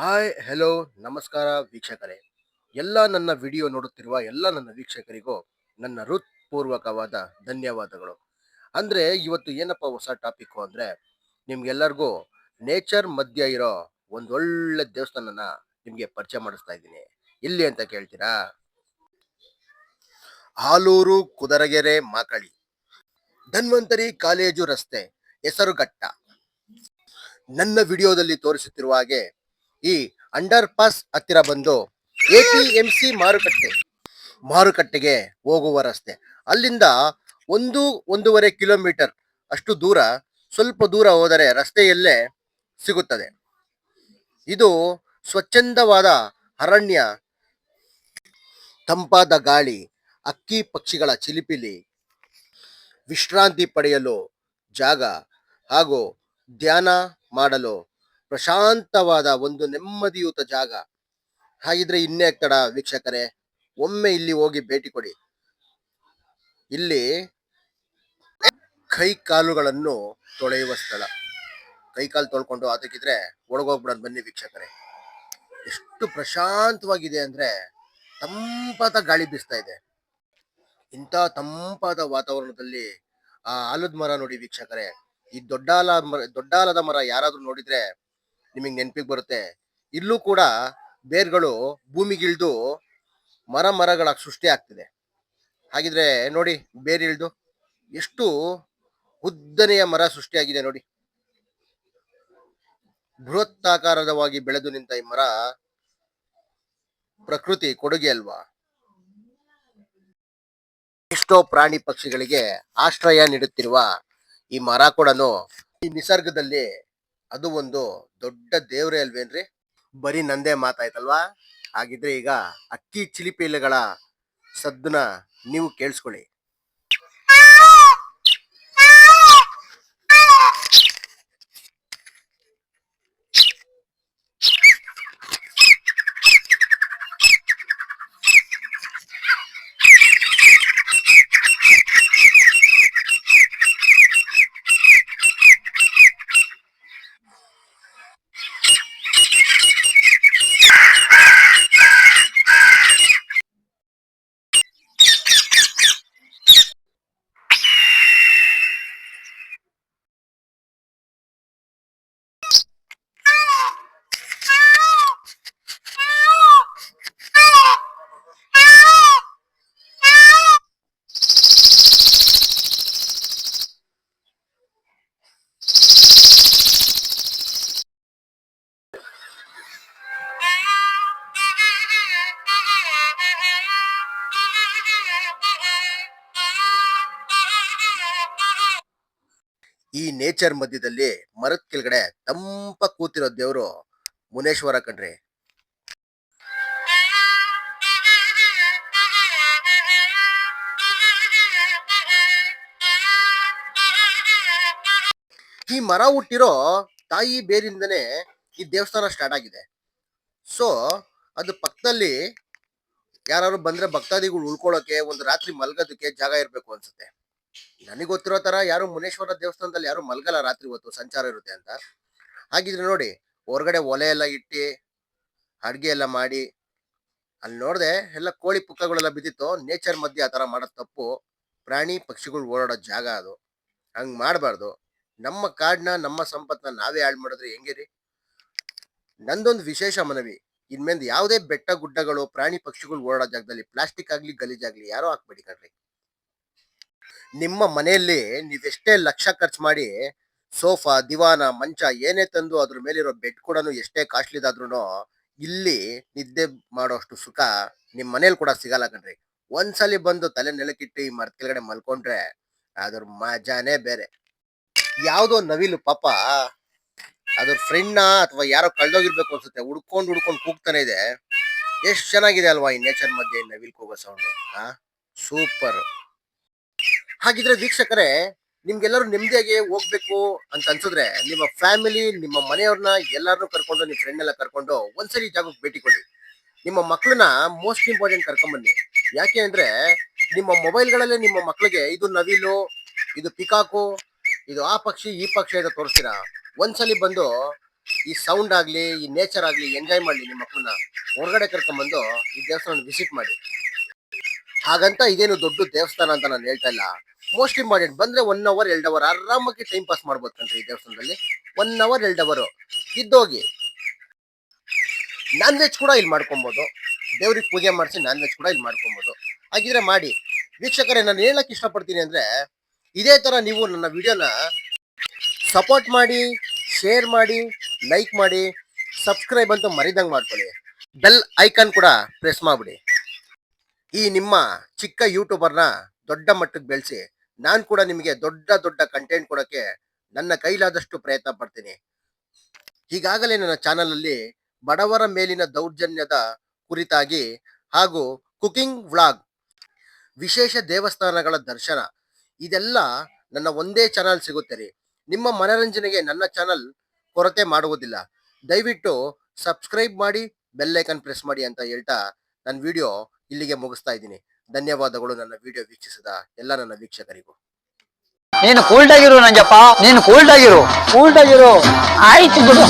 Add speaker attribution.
Speaker 1: Hi hello ನಮಸ್ಕಾರ ವೀಕ್ಷಕರೇ. ಎಲ್ಲ ನನ್ನ ವಿಡಿಯೋ ನೋಡುತ್ತಿರುವ ಎಲ್ಲ ನನ್ನ ವೀಕ್ಷಕರಿಗೂ ನನ್ನ ಹೃತ್ಪೂರ್ವಕವಾದ ಧನ್ಯವಾದಗಳು. ಅಂದರೆ ಇವತ್ತು ಏನಪ್ಪ ಹೊಸ ಟಾಪಿಕ್ಕು ಅಂದರೆ ನಿಮ್ಗೆಲ್ಲರಿಗೂ ನೇಚರ್ ಮಧ್ಯ ಇರೋ ಒಂದು ಒಳ್ಳೆ ದೇವಸ್ಥಾನನ ನಿಮಗೆ ಪರಿಚಯ ಮಾಡಿಸ್ತಾ ಇದ್ದೀನಿ. ಎಲ್ಲಿ ಅಂತ ಕೇಳ್ತೀರಾ? ಆಲೂರು ಕುದರಗೆರೆ ಮಾಕಳಿ ಧನ್ವಂತರಿ ಕಾಲೇಜು ರಸ್ತೆ ಹೆಸರುಘಟ್ಟ. ನನ್ನ ವಿಡಿಯೋದಲ್ಲಿ ತೋರಿಸುತ್ತಿರುವ ಹಾಗೆ ಈ ಅಂಡರ್ ಪಾಸ್ ಹತ್ತಿರ ಬಂದು APMC ಮಾರುಕಟ್ಟೆಗೆ ಹೋಗುವ ರಸ್ತೆ. ಅಲ್ಲಿಂದ 1.5 ಕಿಲೋಮೀಟರ್ ಅಷ್ಟು ದೂರ, ಸ್ವಲ್ಪ ದೂರ ಹೋದರೆ ರಸ್ತೆಯಲ್ಲೇ ಸಿಗುತ್ತದೆ. ಇದು ಸ್ವಚ್ಛಂದವಾದ ಅರಣ್ಯ, ತಂಪಾದ ಗಾಳಿ, ಹಕ್ಕಿ ಪಕ್ಷಿಗಳ ಚಿಲಿಪಿಲಿ, ವಿಶ್ರಾಂತಿ ಪಡೆಯಲು ಜಾಗ ಹಾಗೂ ಧ್ಯಾನ ಮಾಡಲು ಪ್ರಶಾಂತವಾದ ಒಂದು ನೆಮ್ಮದಿಯುತ ಜಾಗ. ಹಾಗಿದ್ರೆ ಇನ್ನೇ ತಡ ವೀಕ್ಷಕರೇ, ಒಮ್ಮೆ ಇಲ್ಲಿ ಹೋಗಿ ಭೇಟಿ ಕೊಡಿ. ಇಲ್ಲಿ ಕೈ ಕಾಲುಗಳನ್ನು ತೊಳೆಯುವ ಸ್ಥಳ. ಕೈ ಕಾಲು ತೊಳ್ಕೊಂಡು ಅದಕ್ಕಿದ್ರೆ ಒಳಗೋಗ್ಬಿಡೋದು ಬನ್ನಿ ವೀಕ್ಷಕರೇ. ಎಷ್ಟು ಪ್ರಶಾಂತವಾಗಿದೆ ಅಂದ್ರೆ ತಂಪಾದ ಗಾಳಿ ಬೀಸ್ತಾ ಇದೆ. ಇಂಥ ತಂಪಾದ ವಾತಾವರಣದಲ್ಲಿ ಆ ಆಲದ ಮರ ನೋಡಿ ವೀಕ್ಷಕರೇ. ಈ ದೊಡ್ಡ ಆಲದ ಮರ ಯಾರಾದ್ರೂ ನೋಡಿದ್ರೆ ನಿಮಗೆ ನೆನಪಿಗೆ ಬರುತ್ತೆ. ಇಲ್ಲೂ ಕೂಡ ಬೇರ್ಗಳು ಭೂಮಿಗಿಳಿದು ಮರಗಳ ಸೃಷ್ಟಿ ಆಗ್ತಿದೆ. ಹಾಗಿದ್ರೆ ನೋಡಿ, ಬೇರಿಳಿದು ಎಷ್ಟು ಉದ್ದನೆಯ ಮರ ಸೃಷ್ಟಿಯಾಗಿದೆ ನೋಡಿ. ಬೃಹತ್ತಾಕಾರದವಾಗಿ ಬೆಳೆದು ನಿಂತ ಈ ಮರ ಪ್ರಕೃತಿ ಕೊಡುಗೆ ಅಲ್ವಾ. ಎಷ್ಟೋ ಪ್ರಾಣಿ ಪಕ್ಷಿಗಳಿಗೆ ಆಶ್ರಯ ನೀಡುತ್ತಿರುವ ಈ ಮರ ಕೂಡ ಈ ನಿಸರ್ಗದಲ್ಲಿ ಅದು ಒಂದು ದೊಡ್ಡ ದೇವ್ರೇ ಅಲ್ವೇನ್ರಿ. ಬರೀ ನಂದೇ ಮಾತಾಯ್ತಲ್ವಾ. ಹಾಗಿದ್ರೆ ಈಗ ಅಕ್ಕಿ ಚಿಲಿಪಿಲಿಗಳ ಸದ್ದನ್ನ ನೀವು ಕೇಳಿಸ್ಕೊಳ್ಳಿ. ಈ ನೇಚರ್ ಮಧ್ಯದಲ್ಲಿ ಮರದ ಕೆಳಗಡೆ ತಂಪ ಕೂತಿರೋ ದೇವರು ಮುನೇಶ್ವರ ಕಣ್ರಿ. ಈ ಮರ ಹುಟ್ಟಿರೋ ತಾಯಿ ಬೇರಿಂದನೇ ಈ ದೇವಸ್ಥಾನ ಸ್ಟಾರ್ಟ್ ಆಗಿದೆ. ಸೊ ಅದು ಪಕ್ಕದಲ್ಲಿ ಯಾರು ಬಂದ್ರೆ ಭಕ್ತಾದಿಗಳು ಉಳ್ಕೊಳ್ಳೋಕೆ, ಒಂದು ರಾತ್ರಿ ಮಲ್ಗೋದಕ್ಕೆ ಜಾಗ ಇರಬೇಕು ಅನ್ಸುತ್ತೆ. ನನಗೆ ಗೊತ್ತಿರೋ ತರ ಯಾರು ಮುನೇಶ್ವರ ದೇವಸ್ಥಾನದಲ್ಲಿ ಯಾರು ಮಲ್ಗಲ್ಲ ರಾತ್ರಿ ಹೊತ್ತು, ಸಂಚಾರ ಇರುತ್ತೆ ಅಂತ. ಹಾಗಿದ್ರೆ ನೋಡಿ, ಹೊರಗಡೆ ಒಲೆ ಎಲ್ಲ ಇಟ್ಟು ಅಡ್ಗೆ ಎಲ್ಲ ಮಾಡಿ, ಅಲ್ಲಿ ನೋಡ್ದೆ ಎಲ್ಲ ಕೋಳಿ ಪುಕ್ಕಗಳೆಲ್ಲ ಬಿದ್ದಿತ್ತು. ನೇಚರ್ ಮಧ್ಯೆ ಆ ತರ ಮಾಡೋದು ತಪ್ಪು. ಪ್ರಾಣಿ ಪಕ್ಷಿಗಳು ಓಡಾಡೋ ಜಾಗ ಅದು, ಹಂಗ್ ಮಾಡಬಾರ್ದು. ನಮ್ಮ ಕಾಡ್ನ, ನಮ್ಮ ಸಂಪತ್ನ ನಾವೇ ಹಾಳು ಮಾಡಿದ್ರೆ ಹೆಂಗೆ ರೀ. ನಂದೊಂದು ವಿಶೇಷ ಮನವಿ, ಇನ್ಮೇಲೆ ಯಾವುದೇ ಬೆಟ್ಟ ಗುಡ್ಡಗಳು, ಪ್ರಾಣಿ ಪಕ್ಷಿಗಳು ಓಡಾಡೋ ಜಾಗದಲ್ಲಿ ಪ್ಲಾಸ್ಟಿಕ್ ಆಗ್ಲಿ ಗಲೀಜಾಗ್ಲಿ ಯಾರೋ ಹಾಕ್ಬೇಡಿ ಕಣ್ರಿ. ನಿಮ್ಮ ಮನೆಯಲ್ಲಿ ನೀವೆಷ್ಟೇ ಲಕ್ಷ ಖರ್ಚು ಮಾಡಿ ಸೋಫಾ, ದಿವಾನ, ಮಂಚ ಏನೇ ತಂದು ಅದ್ರ ಮೇಲಿರೋ ಬೆಡ್ ಕೂಡ ಎಷ್ಟೇ ಕಾಸ್ಟ್ಲಿದಾದ್ರೂ ಇಲ್ಲಿ ನಿದ್ದೆ ಮಾಡೋಷ್ಟು ಸುಖ ನಿಮ್ ಮನೇಲಿ ಕೂಡ ಸಿಗಲ್ಲ ಕಣ್ರಿ. ಒಂದ್ಸಲಿ ಬಂದು ತಲೆ ನೆಲಕ್ಕಿಟ್ಟು ಈ ಮರದ ಕೆಳಗಡೆ ಮಲ್ಕೊಂಡ್ರೆ ಅದ್ರ ಮಜಾನೇ ಬೇರೆ. ಯಾವ್ದೋ ನವಿಲು ಪಾಪ ಅದ್ರ ಫ್ರೆಂಡ್ನ ಅಥವಾ ಯಾರೋ ಕಳ್ದೋಗಿರ್ಬೇಕು ಅನ್ಸುತ್ತೆ, ಹುಡ್ಕೊಂಡು ಕೂಗ್ತಾನೆ ಇದೆ. ಎಷ್ಟ್ ಚೆನ್ನಾಗಿದೆ ಅಲ್ವಾ ಈ ನೇಚರ್ ಮಧ್ಯೆ ನವಿಲ್ ಕೂಗೋ ಸೌಂಡು. ಸೂಪರ್. ಹಾಗಿದ್ರೆ ವೀಕ್ಷಕರೇ, ನಿಮ್ಗೆಲ್ಲರೂ ನೆಮ್ಮದಿಯಾಗಿ ಹೋಗ್ಬೇಕು ಅಂತ ಅನ್ಸಿದ್ರೆ ನಿಮ್ಮ ಫ್ಯಾಮಿಲಿ, ನಿಮ್ಮ ಮನೆಯವ್ರನ್ನ ಎಲ್ಲಾರನ್ನೂ ಕರ್ಕೊಂಡು, ನಿಮ್ಮ ಫ್ರೆಂಡ್ ಎಲ್ಲ ಕರ್ಕೊಂಡು ಒಂದ್ಸರಿ ಜಾಗಕ್ಕೆ ಭೇಟಿ ಕೊಡಿ. ನಿಮ್ಮ ಮಕ್ಕಳನ್ನ ಮೋಸ್ಟ್ ಇಂಪಾರ್ಟೆಂಟ್ ಕರ್ಕೊಂಬನ್ನಿ. ಯಾಕೆ ಅಂದ್ರೆ ನಿಮ್ಮ ಮೊಬೈಲ್ಗಳಲ್ಲೇ ನಿಮ್ಮ ಮಕ್ಕಳಿಗೆ ಇದು ನವಿಲು, ಇದು ಪಿಕಾಕು, ಇದು ಆ ಪಕ್ಷಿ ಈ ಪಕ್ಷಿ ಅಂತ ತೋರಿಸ್ತೀರಾ. ಒಂದ್ಸಲಿ ಬಂದು ಈ ಸೌಂಡ್ ಆಗ್ಲಿ ಈ ನೇಚರ್ ಆಗ್ಲಿ ಎಂಜಾಯ್ ಮಾಡ್ಲಿ. ನಿಮ್ಮ ಮಕ್ಕಳನ್ನ ಹೊರಗಡೆ ಕರ್ಕೊಂಡ್ಬಂದು ಈ ದೇವಸ್ಥಾನ ವಿಸಿಟ್ ಮಾಡಿ. ಹಾಗಂತ ಇದೇನು ದೊಡ್ಡ ದೇವಸ್ಥಾನ ಅಂತ ನಾನು ಹೇಳ್ತಾ ಇಲ್ಲ. ಮೋಸ್ಟ್ ಇಂಪಾರ್ಟೆಂಟ್ ಬಂದ್ರೆ 1 ಅವರ್ 2 ಅವರ್ ಆರಾಮಾಗಿ ಟೈಮ್ ಪಾಸ್ ಮಾಡ್ಬೋದು ಕಣ್ರಿ ಈ ದೇವಸ್ಥಾನದಲ್ಲಿ. 1 ಅವರ್ 2 ಅವರ್ ಇದ್ದೋಗಿ ನಾನ್ ವೆಜ್ ಕೂಡ ಇಲ್ಲಿ ಮಾಡ್ಕೊಬೋದು. ದೇವ್ರಿಗೆ ಪೂಜೆ ಮಾಡಿಸಿ ನಾನ್ ವೆಜ್ ಕೂಡ ಇಲ್ಲಿ ಮಾಡ್ಕೊಬೋದು. ಹಾಗಿದ್ರೆ ಮಾಡಿ. ವೀಕ್ಷಕರೇ, ನಾನು ಹೇಳಕ್ ಇಷ್ಟಪಡ್ತೀನಿ ಅಂದ್ರೆ, ಇದೇ ತರ ನೀವು ನನ್ನ ವಿಡಿಯೋನ ಸಪೋರ್ಟ್ ಮಾಡಿ, ಶೇರ್ ಮಾಡಿ, ಲೈಕ್ ಮಾಡಿ, ಸಬ್ಸ್ಕ್ರೈಬ್ ಅಂತ ಮರಿದಂಗೆ ಮಾಡ್ಕೊಳ್ಳಿ. ಬೆಲ್ ಐಕಾನ್ ಕೂಡ ಪ್ರೆಸ್ ಮಾಡ್ಬಿಡಿ. ಈ ನಿಮ್ಮ ಚಿಕ್ಕ ಯೂಟ್ಯೂಬರ್ನ ದೊಡ್ಡ ಮಟ್ಟಕ್ಕೆ ಬೆಳೆಸಿ ನಾನು ಕೂಡ ನಿಮಗೆ ದೊಡ್ಡ ದೊಡ್ಡ ಕಂಟೆಂಟ್ ಕೊಡೋಕ್ಕೆ ನನ್ನ ಕೈಲಾದಷ್ಟು ಪ್ರಯತ್ನ ಪಡ್ತೀನಿ. ಈಗಾಗಲೇ ನನ್ನ ಚಾನಲಲ್ಲಿ ಬಡವರ ಮೇಲಿನ ದೌರ್ಜನ್ಯದ ಕುರಿತಾಗಿ ಹಾಗೂ ಕುಕಿಂಗ್ ವ್ಲಾಗ್, ವಿಶೇಷ ದೇವಸ್ಥಾನಗಳ ದರ್ಶನ, ಇದೆಲ್ಲ ನನ್ನ ಒಂದೇ ಚಾನಲ್ ಸಿಗುತ್ತೆ ರೀ. ನಿಮ್ಮ ಮನರಂಜನೆಗೆ ನನ್ನ ಚಾನಲ್ ಕೊರತೆ ಮಾಡುವುದಿಲ್ಲ. ದಯವಿಟ್ಟು ಸಬ್ಸ್ಕ್ರೈಬ್ ಮಾಡಿ, ಬೆಲ್ ಐಕನ್ ಪ್ರೆಸ್ ಮಾಡಿ ಅಂತ ಹೇಳ್ತಾ ನನ್ನ ವಿಡಿಯೋ ಇಲ್ಲಿಗೆ ಮುಗಿಸ್ತಾ ಇದ್ದೀನಿ. ಧನ್ಯವಾದಗಳು ನನ್ನ ವಿಡಿಯೋ ವೀಕ್ಷಿಸಿದ ಎಲ್ಲ ನನ್ನ ವೀಕ್ಷಕರಿಗೂ.
Speaker 2: ನೀನು ಕೂಲ್ಡ್ ಆಗಿರು ನಂಜಪ್ಪ, ನೀನು ಕೂಲ್ಡ್ ಆಗಿರು. ಆಯ್ತು ಬಿಡು.